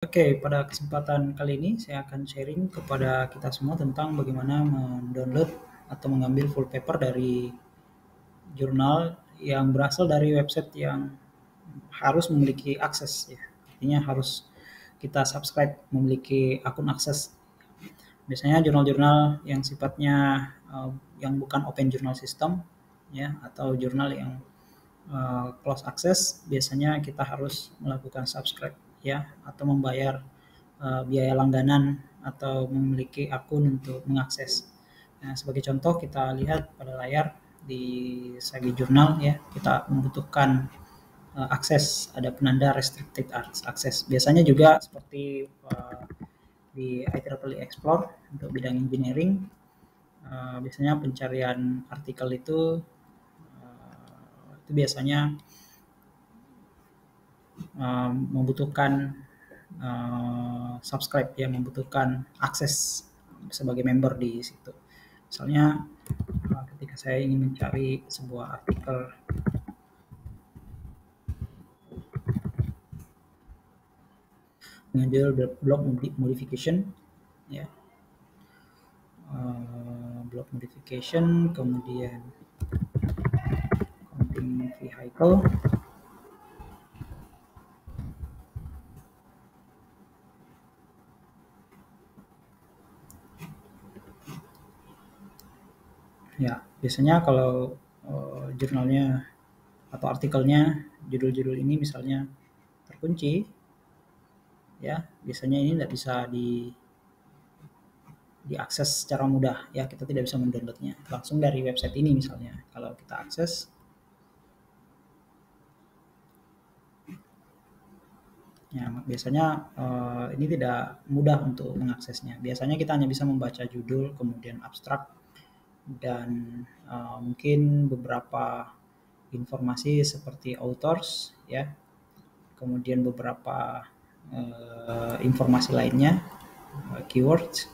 Oke, pada kesempatan kali ini saya akan sharing kepada kita semua tentang bagaimana mendownload atau mengambil full paper dari jurnal yang berasal dari website yang harus memiliki akses ya. Artinya harus kita subscribe, memiliki akun akses. Biasanya jurnal-jurnal yang sifatnya yang bukan open journal system ya atau jurnal yang close access biasanya kita harus melakukan subscribe ya atau membayar biaya langganan atau memiliki akun untuk mengakses. Nah, sebagai contoh kita lihat pada layar di Sagi Jurnal ya, kita membutuhkan akses, ada penanda restricted access. Biasanya juga seperti di IEEE Explore untuk bidang engineering, biasanya pencarian artikel itu biasanya membutuhkan subscribe ya, membutuhkan akses sebagai member di situ. Misalnya ketika saya ingin mencari sebuah artikel dengan judul blog modification ya, blog modification, kemudian counting vehicle, ya biasanya kalau jurnalnya atau artikelnya judul-judul ini misalnya terkunci ya, biasanya ini tidak bisa diakses secara mudah ya, kita tidak bisa mendownloadnya langsung dari website ini. Misalnya kalau kita akses ya, biasanya ini tidak mudah untuk mengaksesnya. Biasanya kita hanya bisa membaca judul, kemudian abstrak, dan mungkin beberapa informasi seperti authors ya, kemudian beberapa informasi lainnya, keywords.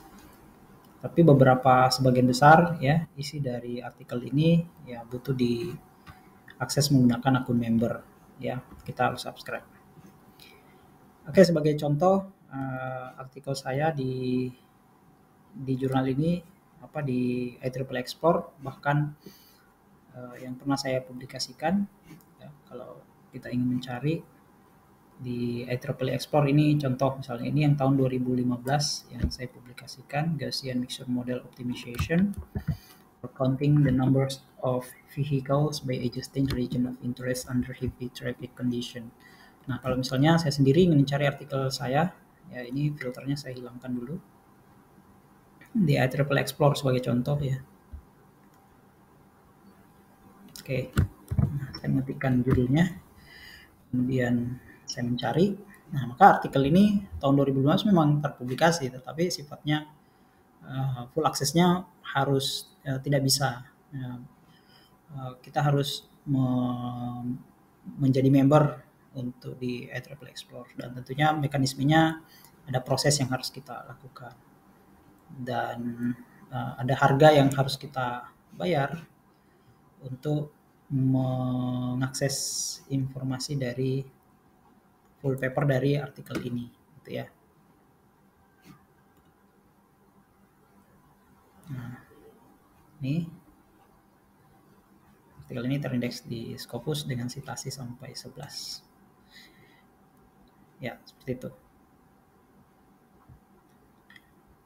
Tapi beberapa sebagian besar ya isi dari artikel ini ya butuh diakses menggunakan akun member ya, kita harus subscribe. Oke, sebagai contoh artikel saya di jurnal ini di IEEE Explore, bahkan yang pernah saya publikasikan ya, kalau kita ingin mencari di IEEE Explore ini contoh, misalnya ini yang tahun 2015 yang saya publikasikan, Gaussian Mixture Model Optimization for counting the numbers of vehicles by adjusting the region of interest under heavy traffic condition. Nah, kalau misalnya saya sendiri ingin mencari artikel saya, ya ini filternya saya hilangkan dulu. Di IEEE Explore sebagai contoh ya. Oke, nah, saya mengetikkan judulnya, kemudian saya mencari. Nah, maka artikel ini tahun 2015 memang terpublikasi, tetapi sifatnya full aksesnya harus tidak bisa. Kita harus menjadi member untuk di IEEE Explore, dan tentunya mekanismenya ada proses yang harus kita lakukan dan ada harga yang harus kita bayar untuk mengakses informasi dari full paper dari artikel ini gitu ya. Nah, ini artikel ini terindeks di Scopus dengan citasi sampai 11. Ya, seperti itu.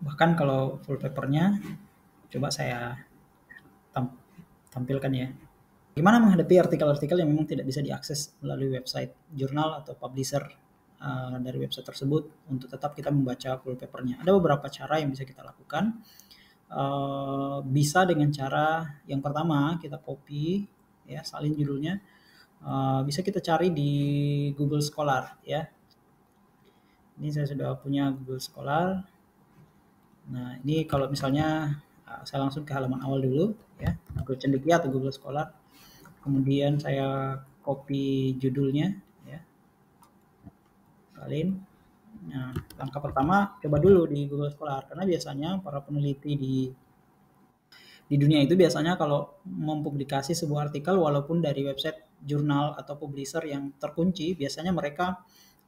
Bahkan kalau full papernya, coba saya tampilkan ya. Gimana menghadapi artikel-artikel yang memang tidak bisa diakses melalui website jurnal atau publisher dari website tersebut untuk tetap kita membaca full papernya. Ada beberapa cara yang bisa kita lakukan. Bisa dengan cara yang pertama, kita copy ya, salin judulnya. Bisa kita cari di Google Scholar ya. Ini saya sudah punya Google Scholar. Nah, ini kalau misalnya saya langsung ke halaman awal dulu ya, Google Cendekia atau Google Scholar. Kemudian saya copy judulnya ya, salin. Nah, langkah pertama coba dulu di Google Scholar, karena biasanya para peneliti di dunia itu biasanya kalau mempublikasi sebuah artikel walaupun dari website jurnal atau publisher yang terkunci, biasanya mereka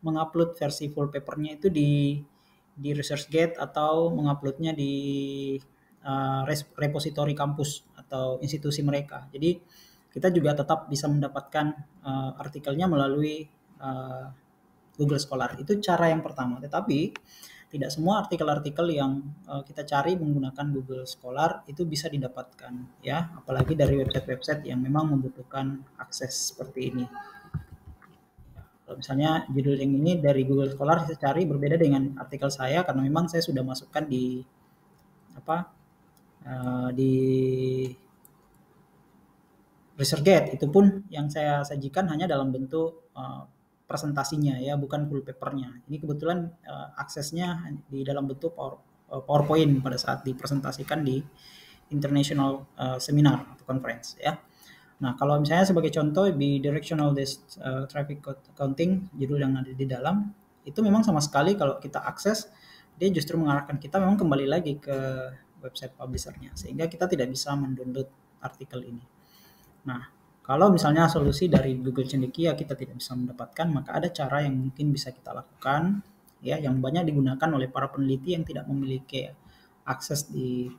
mengupload versi full papernya itu di ResearchGate atau menguploadnya di repository kampus atau institusi mereka. Jadi kita juga tetap bisa mendapatkan artikelnya melalui Google Scholar. Itu cara yang pertama. Tetapi tidak semua artikel-artikel yang kita cari menggunakan Google Scholar itu bisa didapatkan, ya, apalagi dari website-website yang memang membutuhkan akses seperti ini. Kalau misalnya judul yang ini dari Google Scholar saya cari berbeda dengan artikel saya karena memang saya sudah masukkan di di ResearchGate. Itu pun yang saya sajikan hanya dalam bentuk presentasinya, ya, bukan full papernya. Ini kebetulan aksesnya di dalam bentuk PowerPoint pada saat dipresentasikan di international seminar atau conference, ya. Nah, kalau misalnya sebagai contoh bidirectional traffic counting, judul yang ada di dalam, itu memang sama sekali kalau kita akses, dia justru mengarahkan kita memang kembali lagi ke website publishernya, sehingga kita tidak bisa mendownload artikel ini. Nah, kalau misalnya solusi dari Google Cendekia kita tidak bisa mendapatkan, maka ada cara yang mungkin bisa kita lakukan, ya, yang banyak digunakan oleh para peneliti yang tidak memiliki akses di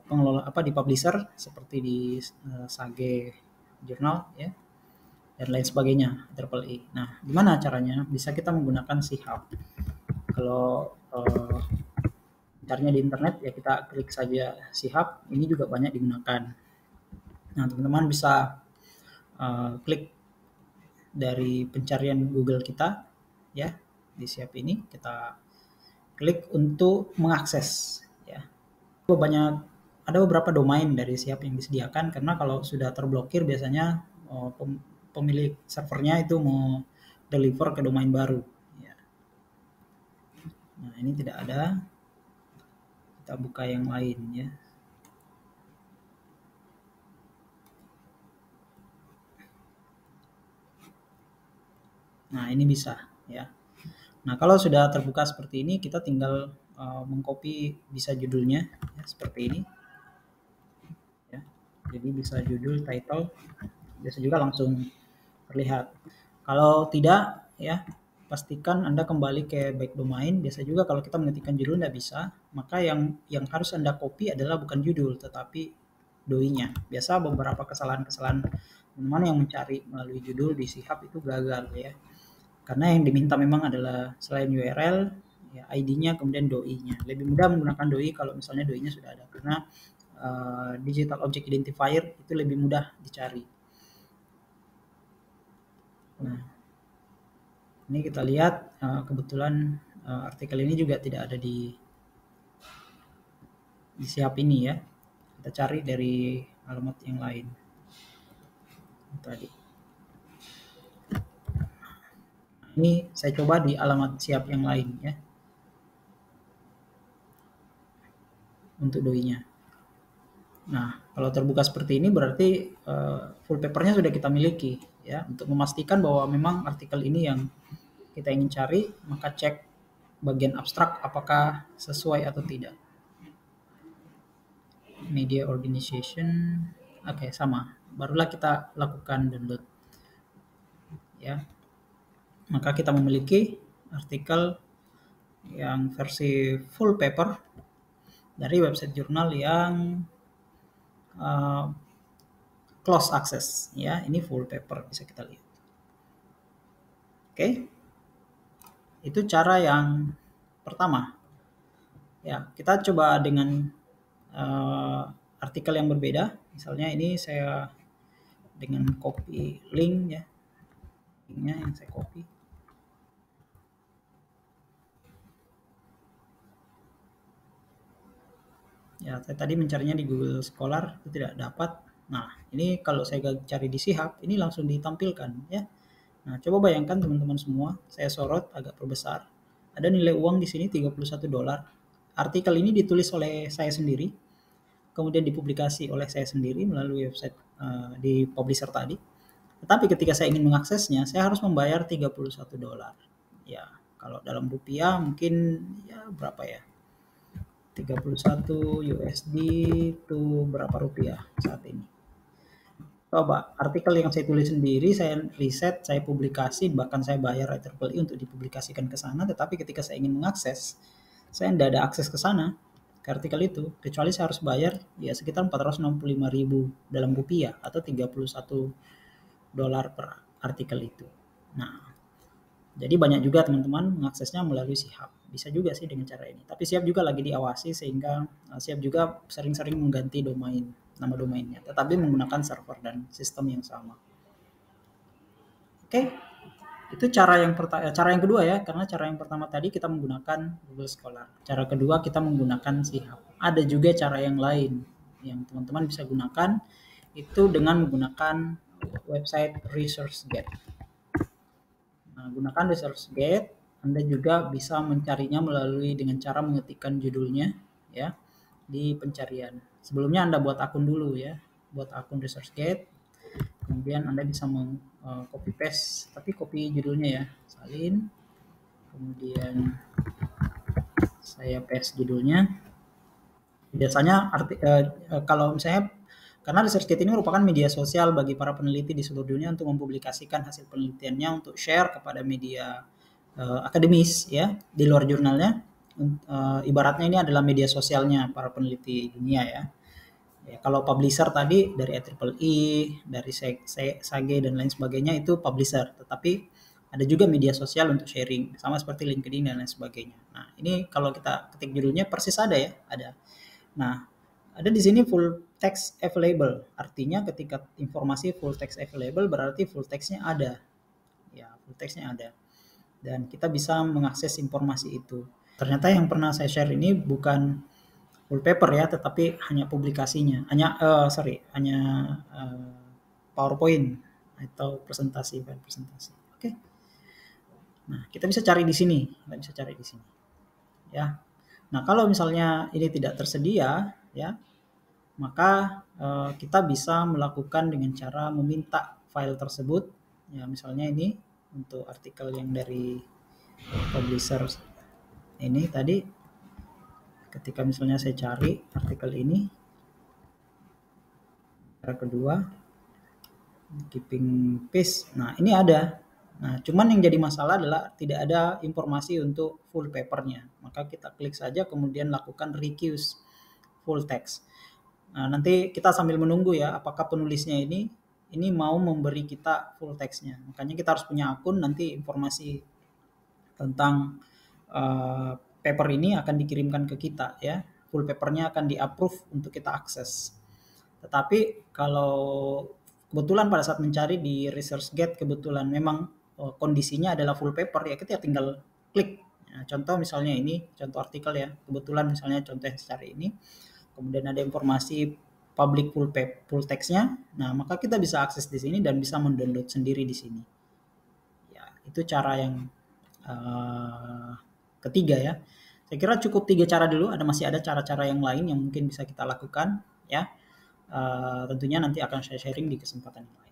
pengelola di publisher seperti di Sage Journal, ya, dan lain sebagainya, Triple E. Nah, gimana caranya? Bisa kita menggunakan C-Hub. Kalau caranya di internet, ya kita klik saja C-Hub. Ini juga banyak digunakan. Nah, teman-teman bisa klik dari pencarian Google kita, ya, di C-Hub ini kita klik untuk mengakses, ya. Ada beberapa domain dari C-Hub yang disediakan karena kalau sudah terblokir biasanya pemilik servernya itu mau deliver ke domain baru, ya. Nah, ini tidak ada. Kita buka yang lain, ya. Nah, ini bisa, ya. Nah, kalau sudah terbuka seperti ini, kita tinggal mengcopy bisa judulnya, ya, seperti ini, ya. Jadi bisa judul, title, bisa juga langsung terlihat. Kalau tidak, ya, pastikan Anda kembali ke back domain. Biasa juga kalau kita mengetikkan judul tidak bisa, maka yang harus Anda copy adalah bukan judul, tetapi doi-nya. Biasa beberapa kesalahan-kesalahan teman-teman yang mencari melalui judul di C-Hub itu gagal, ya. Karena yang diminta memang adalah selain URL, ya, ID-nya, kemudian doi-nya. Lebih mudah menggunakan doi kalau misalnya doi-nya sudah ada, karena digital object identifier itu lebih mudah dicari. Nah, ini kita lihat kebetulan artikel ini juga tidak ada di C-Hub ini, ya. Kita cari dari alamat yang lain tadi. Ini saya coba di alamat C-Hub yang lain, ya, untuk doi-nya. Nah, kalau terbuka seperti ini berarti full papernya sudah kita miliki, ya. Untuk memastikan bahwa memang artikel ini yang kita ingin cari, maka cek bagian abstrak apakah sesuai atau tidak. Media organization, oke, sama. Barulah kita lakukan download, ya. Maka kita memiliki artikel yang versi full paper dari website jurnal yang close access, ya. Ini full paper, bisa kita lihat. Oke. Itu cara yang pertama. Ya, kita coba dengan artikel yang berbeda. Misalnya ini saya dengan copy link, ya. Linknya yang saya copy. Ya, saya tadi mencarinya di Google Scholar, itu tidak dapat. Nah, ini kalau saya cari di C-Hub, ini langsung ditampilkan, ya. Nah, coba bayangkan teman-teman semua, saya sorot agak perbesar. Ada nilai uang di sini $31. Artikel ini ditulis oleh saya sendiri, kemudian dipublikasi oleh saya sendiri melalui website di publisher tadi. Tetapi ketika saya ingin mengaksesnya, saya harus membayar $31. Ya, kalau dalam rupiah mungkin ya berapa ya? 31 USD itu berapa rupiah saat ini? Coba artikel yang saya tulis sendiri, saya riset, saya publikasi, bahkan saya bayar IEEE untuk dipublikasikan ke sana, tetapi ketika saya ingin mengakses, saya tidak ada akses ke sana, ke artikel itu, kecuali saya harus bayar ya sekitar 465.000 dalam rupiah atau 31 dolar per artikel itu. Nah, jadi banyak juga teman-teman mengaksesnya melalui Sihab. Bisa juga sih dengan cara ini. Tapi Sihab juga lagi diawasi sehingga Sihab juga sering-sering mengganti domain, nama domainnya, tetapi menggunakan server dan sistem yang sama. Oke, itu cara yang kedua ya, karena cara yang pertama tadi kita menggunakan Google Scholar. Cara kedua kita menggunakan Sihab. Ada juga cara yang lain yang teman-teman bisa gunakan, itu dengan menggunakan website ResearchGate. Nah, gunakan ResearchGate, Anda juga bisa mencarinya melalui dengan cara mengetikkan judulnya ya di pencarian. Sebelumnya Anda buat akun dulu ya, buat akun ResearchGate. Kemudian Anda bisa copy paste, tapi copy judulnya ya, salin. Kemudian saya paste judulnya. Biasanya kalau misalnya karena ResearchGate ini merupakan media sosial bagi para peneliti di seluruh dunia untuk mempublikasikan hasil penelitiannya untuk share kepada media akademis ya di luar jurnalnya. Ibaratnya ini adalah media sosialnya para peneliti dunia ya. Ya, kalau publisher tadi dari IEEE, dari SAGE dan lain sebagainya itu publisher, tetapi ada juga media sosial untuk sharing, sama seperti LinkedIn dan lain sebagainya. Nah, ini kalau kita ketik judulnya persis ada ya, ada. Nah, ada di sini full text available, artinya ketika informasi full text available berarti full textnya ada. Ya, full textnya ada. Dan kita bisa mengakses informasi itu. Ternyata yang pernah saya share ini bukan full paper ya, tetapi hanya publikasinya, hanya PowerPoint atau presentasi, file presentasi. Oke. Nah, kita bisa cari di sini, ya. Nah, kalau misalnya ini tidak tersedia, ya, maka kita bisa melakukan dengan cara meminta file tersebut, ya, misalnya ini untuk artikel yang dari publisher ini tadi. Ketika misalnya saya cari artikel ini, cara kedua, keeping pace. Nah, ini ada. Nah, cuman yang jadi masalah adalah tidak ada informasi untuk full papernya. Maka kita klik saja kemudian lakukan request full text. Nah, nanti kita sambil menunggu ya, apakah penulisnya ini mau memberi kita full textnya. Makanya kita harus punya akun, nanti informasi tentang paper ini akan dikirimkan ke kita ya. Full papernya akan di-approve untuk kita akses. Tetapi kalau kebetulan pada saat mencari di ResearchGate kebetulan memang kondisinya adalah full paper ya, kita tinggal klik. Nah, contoh misalnya ini, contoh artikel ya, kebetulan misalnya contoh yang secara ini, kemudian ada informasi public full text-nya, nah maka kita bisa akses di sini dan bisa mendownload sendiri di sini. Ya, itu cara yang ketiga ya. Saya kira cukup 3 cara dulu, masih ada cara-cara yang lain yang mungkin bisa kita lakukan ya. Tentunya nanti akan saya sharing di kesempatan yang lain.